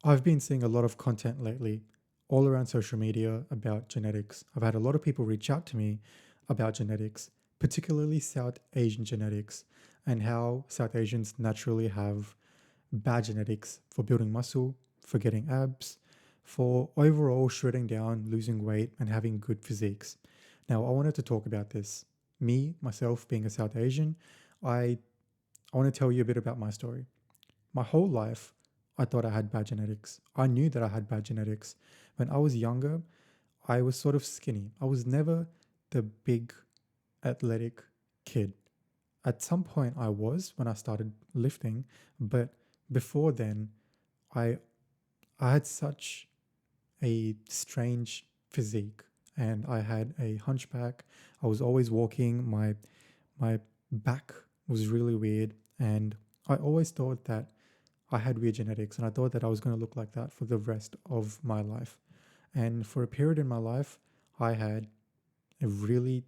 I've been seeing a lot of content lately all around social media about genetics. I've had a lot of people reach out to me about genetics, particularly South Asian genetics, and how South Asians naturally have bad genetics for building muscle, for getting abs, for overall shredding down, losing weight, and having good physiques. Now, I wanted to talk about this. Me, myself, being a South Asian, I, I want to tell you a bit about my story. My whole life, I thought I had bad genetics. I knew that I had bad genetics. When I was younger, I was sort of skinny. I was never the big athletic kid. At some point, I was when I started lifting, but before then, I I had such a strange physique, and I had a hunchback. I was always walking. My back was really weird, and I always thought that I had weird genetics, and I thought that I was going to look like that for the rest of my life. And for a period in my life, I had a really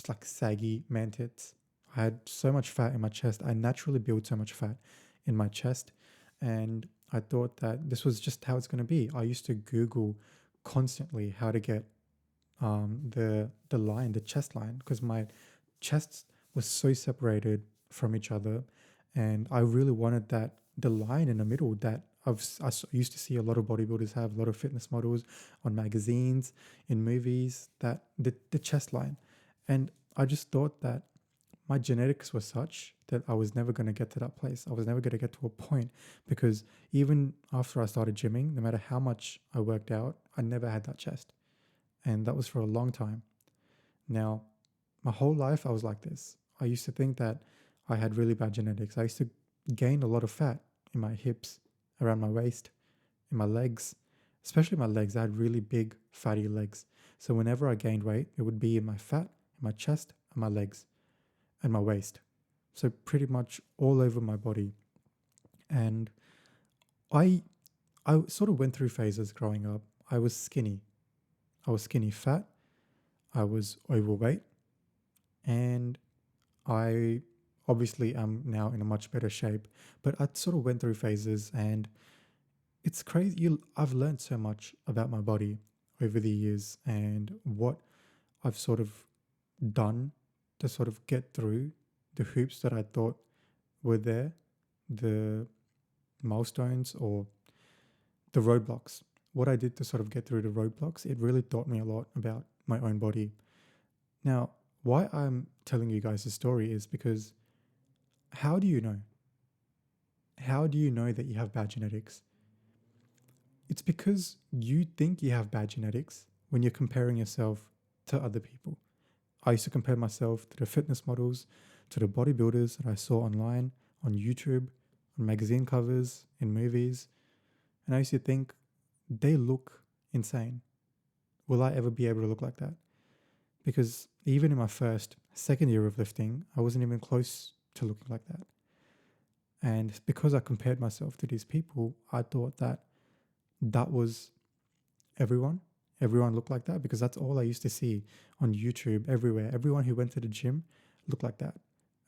like saggy man tits. I had so much fat in my chest. I naturally build so much fat in my chest, and I thought that this was just how it's going to be. I used to Google constantly how to get the line, the chest line, because my chest was so separated from each other, and I really wanted that the line in the middle that used to see a lot of bodybuilders have, a lot of fitness models on magazines, in movies, that the chest line, and I just thought that my genetics were such that I was never going to get to that place. I was never going to get to a point because even after I started gymming, no matter how much I worked out, I never had that chest. And that was for a long time. Now, my whole life, I was like this. I used to think that I had really bad genetics. I used to gain a lot of fat in my hips, around my waist, in my legs, especially my legs. I had really big, fatty legs. So whenever I gained weight, it would be in my fat, in my chest, and my legs, and my waist. So pretty much all over my body. And I I sort of went through phases growing up. I was skinny. I was skinny fat. I was overweight, and I obviously am now in a much better shape. But I sort of went through phases, and it's crazy. I've learned so much about my body over the years and what I've sort of done to sort of get through the hoops that I thought were there, the milestones or the roadblocks. What I did to sort of get through the roadblocks, it really taught me a lot about my own body. Now, why I'm telling you guys this story is because how do you know? How do you know that you have bad genetics? It's because you think you have bad genetics when you're comparing yourself to other people. I used to compare myself to the fitness models, to the bodybuilders that I saw online, on YouTube, on magazine covers, in movies. And I used to think, they look insane. Will I ever be able to look like that? Because even in my second year of lifting, I wasn't even close to looking like that. And because I compared myself to these people, I thought that that was everyone. Everyone looked like that because that's all I used to see on YouTube everywhere. Everyone who went to the gym looked like that.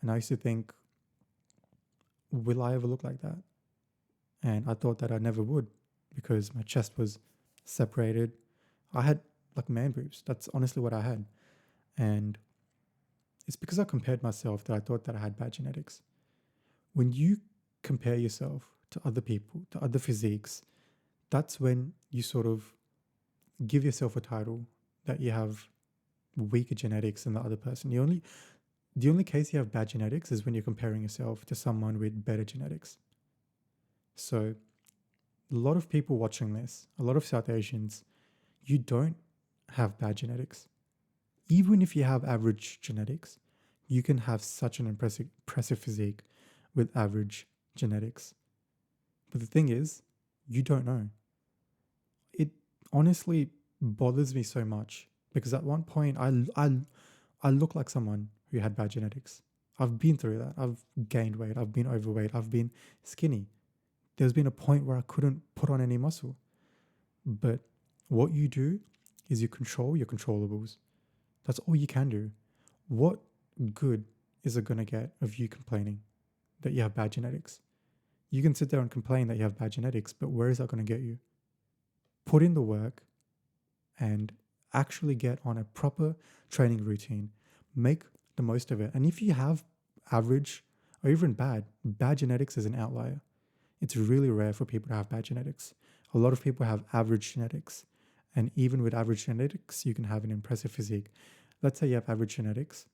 And I used to think, will I ever look like that? And I thought that I never would because my chest was separated. I had like man boobs. That's honestly what I had. And it's because I compared myself that I thought that I had bad genetics. When you compare yourself to other people, to other physiques, that's when you sort of give yourself a title that you have weaker genetics than the other person. The only case you have bad genetics is when you're comparing yourself to someone with better genetics. So a lot of people watching this, a lot of South Asians, you don't have bad genetics. Even if you have average genetics, you can have such an impressive physique with average genetics. But the thing is, you don't know. It honestly bothers me so much because at one point I look like someone who had bad genetics. I've been through that. I've gained weight. I've been overweight. I've been skinny. There's been a point where I couldn't put on any muscle. But what you do is you control your controllables. That's all you can do. What good is it going to get of you complaining that you have bad genetics? You can sit there and complain that you have bad genetics, but where is that going to get you? Put in the work and actually get on a proper training routine. Make the most of it. And if you have average or even bad genetics is an outlier. It's really rare for people to have bad genetics. A lot of people have average genetics. And even with average genetics, you can have an impressive physique. Let's say you have average genetics.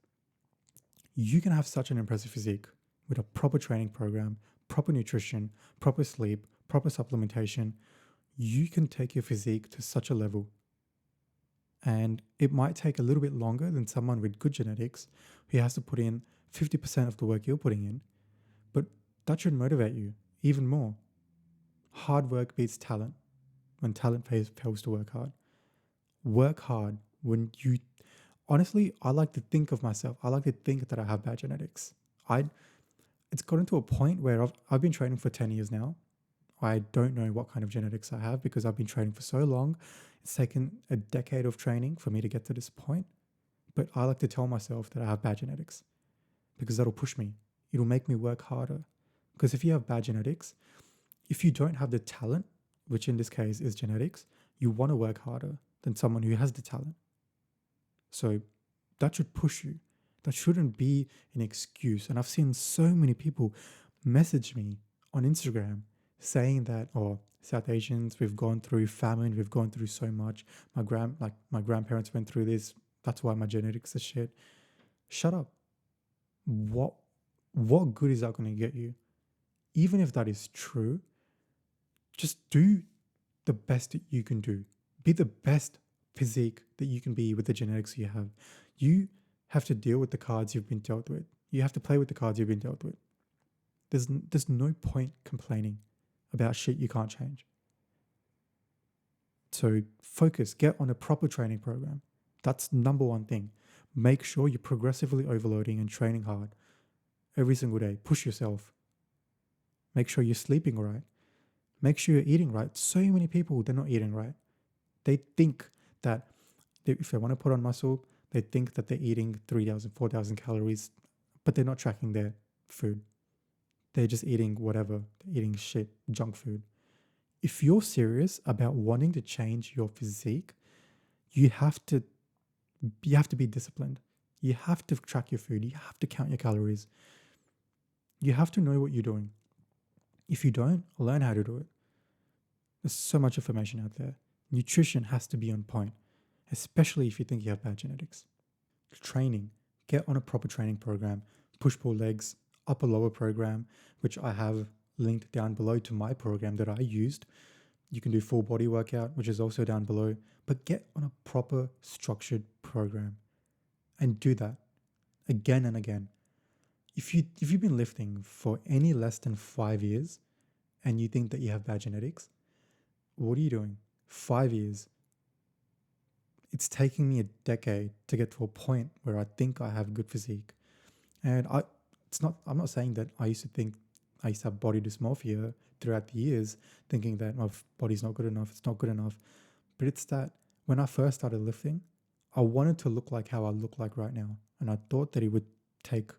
You can have such an impressive physique with a proper training program, proper nutrition, proper sleep, proper supplementation. You can take your physique to such a level. And it might take a little bit longer than someone with good genetics who has to put in 50% of the work you're putting in. But that should motivate you even more. Hard work beats talent when talent fails to work hard. Work hard when you. Honestly, I like to think of myself. I like to think that I have bad genetics. It's gotten to a point where I've been training for 10 years now. I don't know what kind of genetics I have because I've been training for so long. It's taken a decade of training for me to get to this point. But I like to tell myself that I have bad genetics because that'll push me. It'll make me work harder. Because if you have bad genetics, if you don't have the talent, which in this case is genetics, you want to work harder than someone who has the talent. So that should push you. That shouldn't be an excuse. And I've seen so many people message me on Instagram saying that, oh, South Asians, we've gone through famine, we've gone through so much. My grandparents went through this. That's why my genetics are shit. Shut up. What good is that going to get you? Even if that is true, just do the best that you can do. Be the best physique that you can be with the genetics you have. You have to deal with the cards you've been dealt with. You have to play with the cards you've been dealt with. There's no point complaining about shit you can't change. So focus, get on a proper training program. That's number one thing. Make sure you're progressively overloading and training hard every single day. Push yourself. Make sure you're sleeping right. Make sure you're eating right. So many people, they're not eating right. They think that if they want to put on muscle, they think that they're eating 3,000, 4,000 calories, but they're not tracking their food. They're just eating whatever, they're eating shit, junk food. If you're serious about wanting to change your physique, you have to be disciplined. You have to track your food. You have to count your calories. You have to know what you're doing. If you don't, learn how to do it. There's so much information out there. Nutrition has to be on point, especially if you think you have bad genetics. Training, get on a proper training program, push-pull legs, upper lower program, which I have linked down below to my program that I used. You can do full body workout, which is also down below, but get on a proper structured program and do that again and again. If you've been lifting for any less than 5 years and you think that you have bad genetics, what are you doing? 5 years. It's taking me a decade to get to a point where I think I have good physique. And I'm not saying that I used to have body dysmorphia throughout the years, thinking that my body's not good enough, it's not good enough. But it's that when I first started lifting, I wanted to look like how I look like right now. And I thought that it would take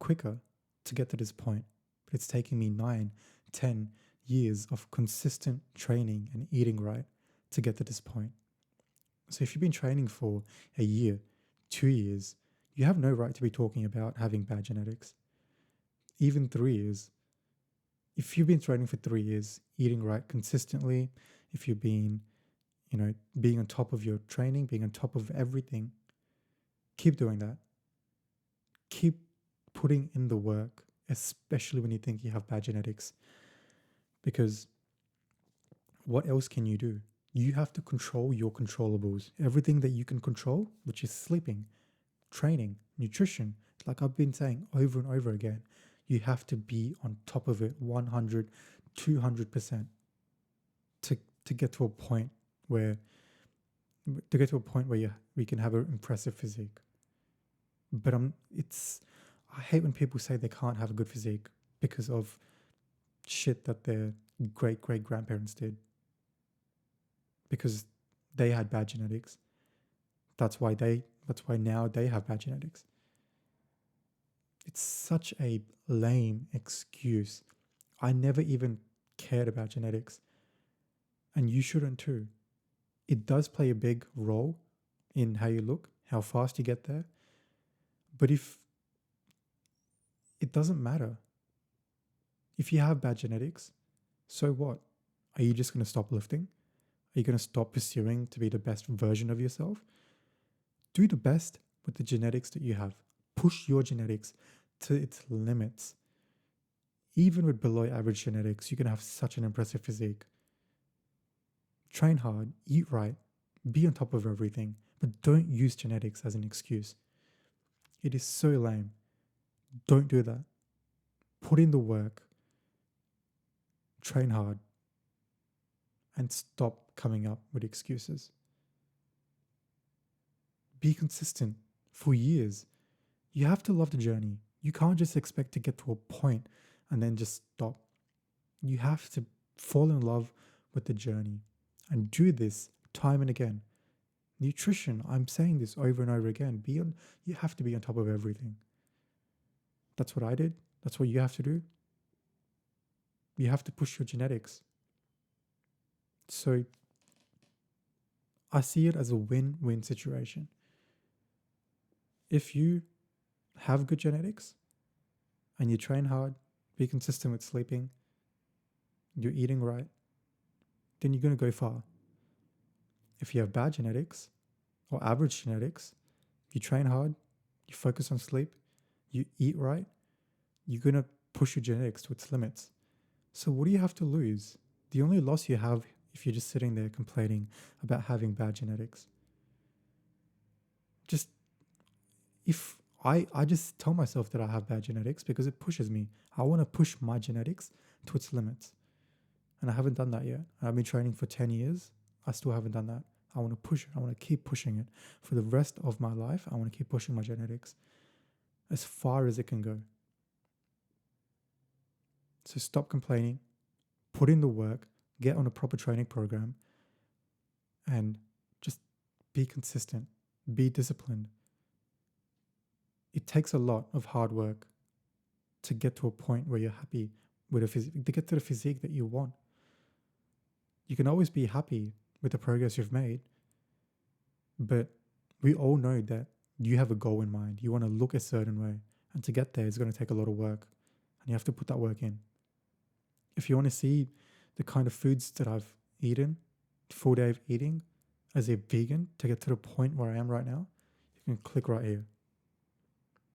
quicker to get to this point. But it's taking me 9, 10 years of consistent training and eating right to get to this point. So if you've been training for a year, 2 years, you have no right to be talking about having bad genetics. Even 3 years. If you've been training for 3 years, eating right consistently, if you've been, being on top of your training, being on top of everything, keep doing that. Keep putting in the work, especially when you think you have bad genetics. Because what else can you do? You have to control your controllables. Everything that you can control, which is sleeping, training, nutrition, like I've been saying over and over again, you have to be on top of it 100, 200% to get to a point where we can have an impressive physique. But I hate when people say they can't have a good physique because of shit that their great grandparents did. Because they had bad genetics. That's why now they have bad genetics. It's such a lame excuse. I never even cared about genetics, and you shouldn't too. It does play a big role in how you look, how fast you get there. But if it doesn't matter, if you have bad genetics, so what? Are you just going to stop lifting? Are you going to stop pursuing to be the best version of yourself? Do the best with the genetics that you have. Push your genetics to its limits. Even with below average genetics, you can have such an impressive physique. Train hard, eat right, be on top of everything, but don't use genetics as an excuse. It is so lame. Don't do that. Put in the work, train hard, and stop coming up with excuses. Be consistent for years. You have to love the journey. You can't just expect to get to a point and then just stop. You have to fall in love with the journey and do this time and again. Nutrition, I'm saying this over and over again. You have to be on top of everything. That's what I did. That's what you have to do. You have to push your genetics. So I see it as a win-win situation. If you have good genetics and you train hard, be consistent with sleeping, you're eating right, then you're going to go far. If you have bad genetics or average genetics, you train hard, you focus on sleep, you eat right, you're going to push your genetics to its limits. So what do you have to lose? The only loss you have if you're just sitting there complaining about having bad genetics. Just if I just tell myself that I have bad genetics because it pushes me. I want to push my genetics to its limits. And I haven't done that yet. I've been training for 10 years. I still haven't done that. I want to push it. I want to keep pushing it. For the rest of my life, I want to keep pushing my genetics as far as it can go. So stop complaining, put in the work, get on a proper training program, and just be consistent, be disciplined. It takes a lot of hard work to get to a point where you're happy with a physique, to get to the physique that you want. You can always be happy with the progress you've made, but we all know that you have a goal in mind. You want to look a certain way, and to get there is going to take a lot of work, and you have to put that work in. If you want to see the kind of foods that I've eaten, full day of eating as a vegan to get to the point where I am right now, you can click right here.